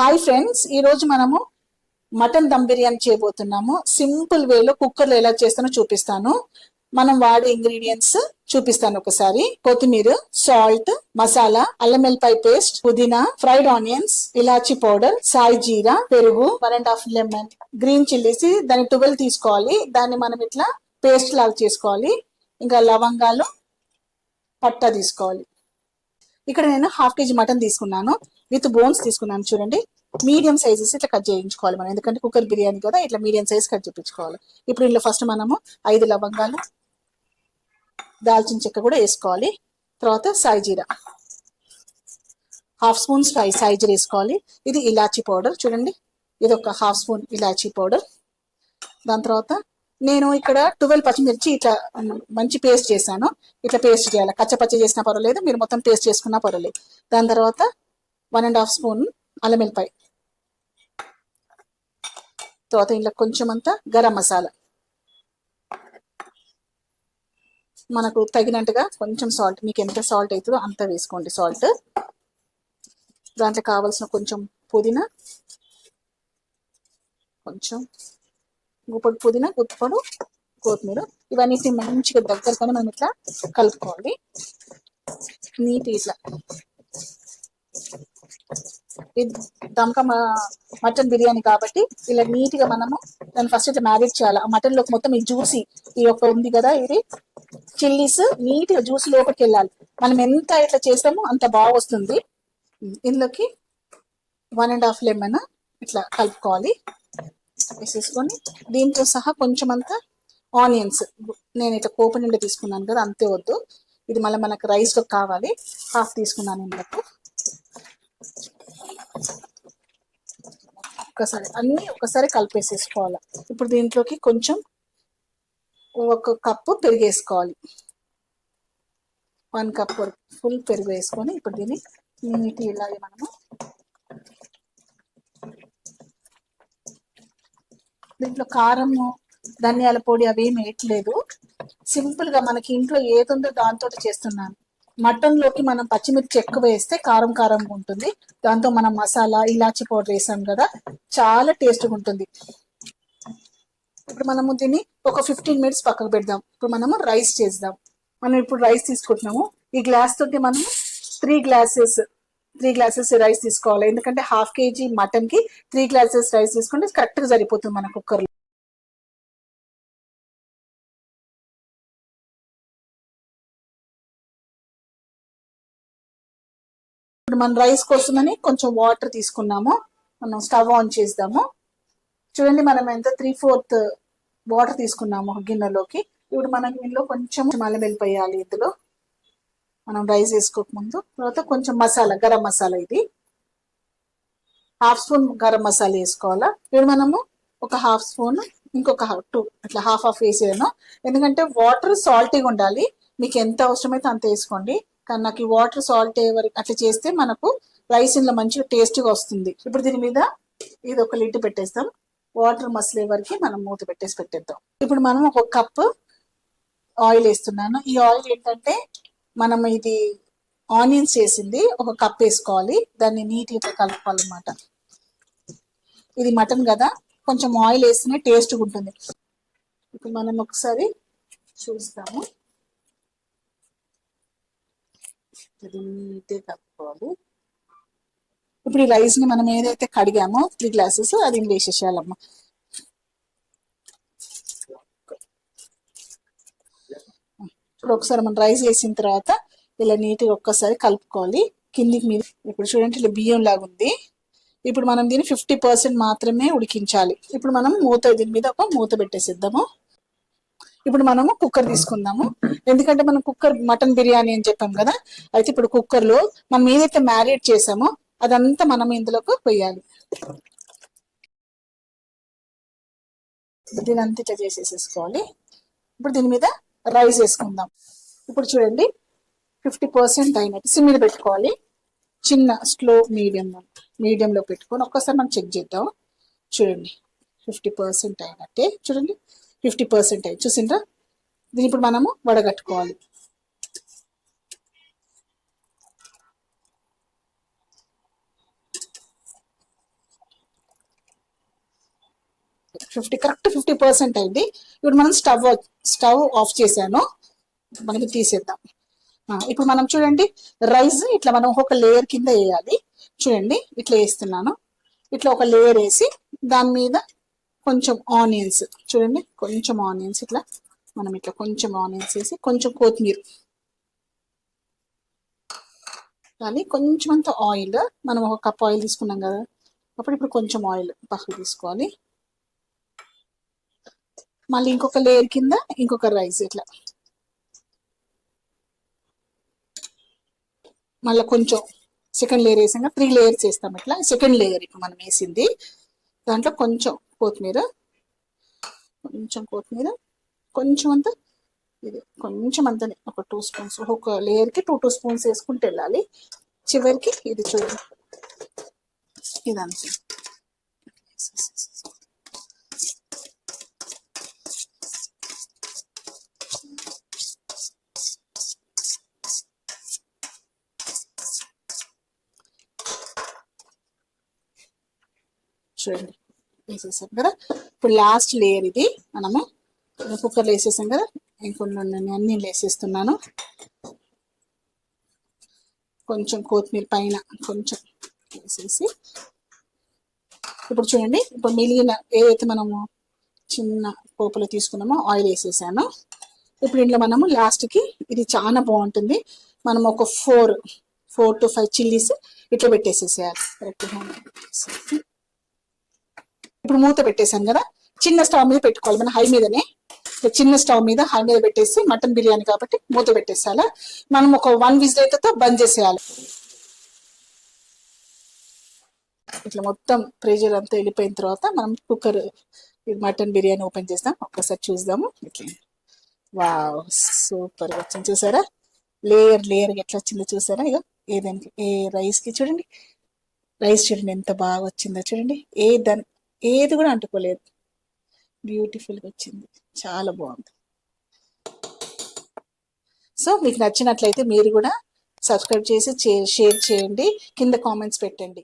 Hi friends, ఈ రోజు మనము మటన్ దమ్ బిర్యానీ చేయబోతున్నాము. సింపుల్ వేలో కుక్కర్లో ఎలా చేస్తానో చూపిస్తాను. మనం వాడే ఇంగ్రీడియంట్స్ చూపిస్తాను. ఒకసారి కొత్తిమీర, సాల్ట్, మసాలా, అల్లం వెల్లిపాయ పేస్ట్, పుదీనా, ఫ్రైడ్ ఆనియన్స్, ఇలాచి పౌడర్, సాయి జీరా, పెరుగు, 1.5 లెమన్, గ్రీన్ చిల్లీస్ దాన్ని 12 తీసుకోవాలి. దాన్ని మనం ఇట్లా పేస్ట్ లాగా చేసుకోవాలి. ఇంకా లవంగాలు, పట్టా తీసుకోవాలి. ఇక్కడ నేను 1/2 kg మటన్ తీసుకున్నాను, విత్ బోన్స్ తీసుకున్నాను. చూడండి, మీడియం సైజెస్ ఇట్లా కట్ చేయించుకోవాలి మనం, ఎందుకంటే కుక్కర్ బిర్యానీ కదా, ఇట్లా మీడియం సైజ్ కట్ చేయించుకోవాలి. ఇప్పుడు ఇందులో ఫస్ట్ మనము 5 లవంగాలు, దాల్చిన చెక్క కూడా వేసుకోవాలి. తర్వాత సాయి జీరా 1/2 స్పూన్ సాయి జీరా వేసుకోవాలి. ఇది ఇలాచీ పౌడర్, చూడండి, ఇది ఒక 1/2 స్పూన్ ఇలాచీ పౌడర్. దాని తర్వాత నేను ఇక్కడ 12 పచ్చిమిర్చి ఇట్లా మంచి పేస్ట్ చేశాను. ఇట్లా పేస్ట్ చేయాలి, కచ్చపచ్చ చేసినా పర్వాలేదు, మీరు మొత్తం పేస్ట్ చేసుకున్నా పర్వాలేదు. దాని తర్వాత 1.5 స్పూన్ అల్లం వెల్లిపాయ, తర్వాత ఇంట్లో కొంచెం అంతా గరం మసాలా, మనకు తగినట్టుగా కొంచెం సాల్ట్, మీకు ఎంత సాల్ట్ అవుతుందో అంత వేసుకోండి సాల్ట్. దాంట్లో కావాల్సిన కొంచెం పుదీనా, కొంచెం గుప్పడు పుదీనా, గుప్పడు కొత్తిమీర, ఇవన్నీ మంచిగా దగ్గరకొని మనం ఇట్లా కలుపుకోవాలి. నీట్ ఇట్లా దమ్కా మటన్ బిర్యానీ కాబట్టి ఇలా నీట్ గా మనము దాన్ని ఫస్ట్ ఇట్లా మ్యారినేట్ చేయాలి. ఆ మటన్ లోకి మొత్తం ఈ జ్యూసీ ఈ యొక్క ఉంది కదా, ఇది చిల్లీస్ నీట్ గా జ్యూస్ లోపలికి వెళ్ళాలి. మనం ఎంత ఇట్లా చేస్తామో అంత బాగా వస్తుంది. ఇందులోకి 1.5 లెమన్ ఇట్లా కలుపుకోవాలి వేసేసుకొని, దీంతో సహా కొంచెం అంతా ఆనియన్స్, నేను ఇట్లా కోప నిండా తీసుకున్నాను కదా, అంతే వద్దు, ఇది మళ్ళీ మనకు రైస్ లో కావాలి. 1/2 తీసుకున్నాను. ఇందులో ఒకసారి కలిపేసేసుకోవాలి. ఇప్పుడు దీంట్లోకి కొంచెం 1 కప్పు పెరుగు వేసుకోవాలి. 1 కప్ ఫుల్ పెరుగు వేసుకొని ఇప్పుడు దీన్ని నీటి ఇలాగే మనము దీంట్లో కారము, ధనియాల పొడి అవేం వేయట్లేదు. సింపుల్ గా మనకి ఇంట్లో ఏది ఉందో దాంతో చేస్తున్నాను. మటన్ లోకి మనం పచ్చిమిర్చి ఎక్కువ వేస్తే కారం కారంగా ఉంటుంది. దాంతో మనం మసాలా, ఇలాచి పౌడర్ వేసాం కదా, చాలా టేస్ట్గా ఉంటుంది. ఇప్పుడు మనము దీన్ని ఒక 15 మినిట్స్ పక్కకు పెడదాం. ఇప్పుడు మనము రైస్ చేద్దాం. మనం ఇప్పుడు రైస్ తీసుకుంటున్నాము. ఈ గ్లాస్ తోటి మనము 3 గ్లాసెస్ రైస్ తీసుకోవాలి. ఎందుకంటే 1/2 kg మటన్ కి 3 గ్లాసెస్ రైస్ తీసుకుంటే కరెక్ట్ గా సరిపోతుంది మన కుక్కర్ లో. ఇప్పుడు మనం రైస్ కోసమని కొంచెం వాటర్ తీసుకున్నాము. మనం స్టవ్ ఆన్ చేద్దాము. చూడండి, మనం ఎంత 3/4 వాటర్ తీసుకున్నాము గిన్నెలోకి. ఇప్పుడు మనం ఇందులో కొంచెం అల్లం వెల్లిపోయాలి. ఇందులో మనం రైస్ వేసుకోకముందు. తర్వాత కొంచెం మసాలా, గరం మసాలా, ఇది 1/2 స్పూన్ గరం మసాలా వేసుకోవాలా. ఇప్పుడు మనము ఒక 1/2 స్పూన్, ఇంకొక 2 అట్లా హాఫ్ వేసేయను. ఎందుకంటే వాటర్ సాల్టీగా ఉండాలి. మీకు ఎంత అవసరమైతే అంత వేసుకోండి. కానీ నాకు ఈ వాటర్ సాల్ట్ వరకు అట్లా చేస్తే మనకు రైస్ ఇంట్లో మంచిగా టేస్ట్గా వస్తుంది. ఇప్పుడు దీని మీద ఇది ఒక లిడ్ పెట్టేస్తాం. వాటర్ మసలే వరకు మనం మూత పెట్టేద్దాం. ఇప్పుడు మనం 1 కప్ ఆయిల్ వేస్తున్నాను. ఈ ఆయిల్ ఏంటంటే మనం ఇది ఆనియన్స్ చేసింది 1 కప్ వేసుకోవాలి. దాన్ని నీట్గా కలుపుకోవాలన్నమాట. ఇది మటన్ కదా, కొంచెం ఆయిల్ వేస్తేనే టేస్ట్గా ఉంటుంది. ఇప్పుడు మనం ఒకసారి చూస్తాము. ఇది నీట్గా కలుపుకోవాలి. ఇప్పుడు ఈ రైస్ ని మనం ఏదైతే కడిగామో 3 గ్లాసెస్, అది వేసేసేయాలమ్మా. ఇప్పుడు ఒకసారి మనం రైస్ వేసిన తర్వాత ఇలా నీట్గా ఒక్కసారి కలుపుకోవాలి కిందికి మీద. ఇప్పుడు చూడండి, ఇలా బియ్యం లాగా ఉంది. ఇప్పుడు మనం దీన్ని 50% మాత్రమే ఉడికించాలి. ఇప్పుడు మనం దీని మీద ఒక మూత పెట్టేసిద్దాము. ఇప్పుడు మనము కుక్కర్ తీసుకుందాము. ఎందుకంటే మనం కుక్కర్ మటన్ బిర్యానీ అని చెప్పాం కదా, అయితే ఇప్పుడు కుక్కర్ లో మనం ఏదైతే మ్యారినేట్ చేసామో అదంతా మనం ఇందులోకి పోయాలి. దీని అంతా ఇట్లా చేసేసుకోవాలి. ఇప్పుడు దీని మీద రైస్ వేసుకుందాం. ఇప్పుడు చూడండి, 50% అయినట్టు సిమ్ మీద పెట్టుకోవాలి. చిన్న స్లో మీడియంలో పెట్టుకొని ఒక్కసారి మనం చెక్ చేద్దాం. చూడండి, 50% అయినట్టే. చూడండి, 50% అయ్యి చూసిండ్రా. దీన్ని ఇప్పుడు మనము వడగట్టుకోవాలి. కరెక్ట్ 50% అయింది. ఇప్పుడు మనం స్టవ్ ఆఫ్ చేశాను, మనకి తీసేద్దాం. ఇప్పుడు మనం చూడండి రైస్ ఇట్లా మనం ఒక లేయర్ కింద వేయాలి. చూడండి ఇట్లా వేస్తున్నాను. ఇట్లా ఒక లేయర్ వేసి దాని మీద కొంచెం ఆనియన్స్, చూడండి కొంచెం ఆనియన్స్ ఇట్లా మనం ఇట్లా కొంచెం ఆనియన్స్ వేసి కొంచెం కొత్తిమీర కానీ కొంచెం అంత ఆయిల్, మనం ఒక కప్ ఆయిల్ తీసుకున్నాం కదా, ఇప్పుడు కొంచెం ఆయిల్ పక్కకు తీసుకోవాలి. మళ్ళీ ఇంకొక లేయర్ కింద ఇంకొక రైస్ ఇట్లా, మళ్ళీ కొంచెం సెకండ్ లేయర్ వేసాక 3 లేయర్స్ వేస్తాం. ఇట్లా సెకండ్ లేయర్ ఇప్పుడు మనం వేసింది, దాంట్లో కొంచెం కొత్తిమీర, కొంచెం అంత ఇది కొంచెం అంతనే ఒక 2 స్పూన్స్, ఒక లేయర్కి 2 స్పూన్స్ వేసుకుంటూ వెళ్ళాలి. చివరికి ఇది చూడండి ఇదంతే. చూడండి వేసేసాం కదా. ఇప్పుడు లాస్ట్ లేయర్ ఇది మనము కుక్కర్లో వేసేసాం కదా, ఇంకొన్ని అన్ని వేసేస్తున్నాను. కొంచెం కొత్తిమీర పైన కొంచెం వేసేసి ఇప్పుడు చూడండి, ఇప్పుడు మిగిలిన ఏదైతే మనము చిన్న పోపులో తీసుకున్నామో ఆయిల్ వేసేసాను. ఇప్పుడు ఇంట్లో మనము లాస్ట్కి ఇది చాలా బాగుంటుంది, మనం ఒక 4 to 5 చిల్లీస్ ఇట్లా పెట్టేసేసేయాలి కరెక్ట్గా. ఇప్పుడు మూత పెట్టేసాం కదా, చిన్న స్టవ్ మీద పెట్టుకోవాలి, మన హై మీదనే, చిన్న స్టవ్ మీద హై మీద పెట్టేసి, మటన్ బిర్యానీ కాబట్టి మూత పెట్టేసాలా. మనం ఒక 1 విజిల్ అయితే బంద్ చేసేయాలి. ఇట్లా మొత్తం ప్రెషర్ అంతా వెళ్ళిపోయిన తర్వాత మనం కుక్కర్ మటన్ బిర్యానీ ఓపెన్ చేస్తాం, ఒక్కసారి చూద్దాము. ఇట్లా వావ్ సూపర్గా వచ్చింది చూసారా, లేయర్ ఎట్లా వచ్చిందో చూసారా. ఇక ఏదానికి ఏ రైస్కి చూడండి, రైస్ చూడండి ఎంత బాగా వచ్చిందో చూడండి, ఏది కూడా అంటుకోలేదు, బ్యూటిఫుల్గా వచ్చింది, చాలా బాగుంది. సో మీకు నచ్చినట్లయితే మీరు కూడా సబ్స్క్రైబ్ చేసి షేర్ చేయండి, కింద కామెంట్స్ పెట్టండి.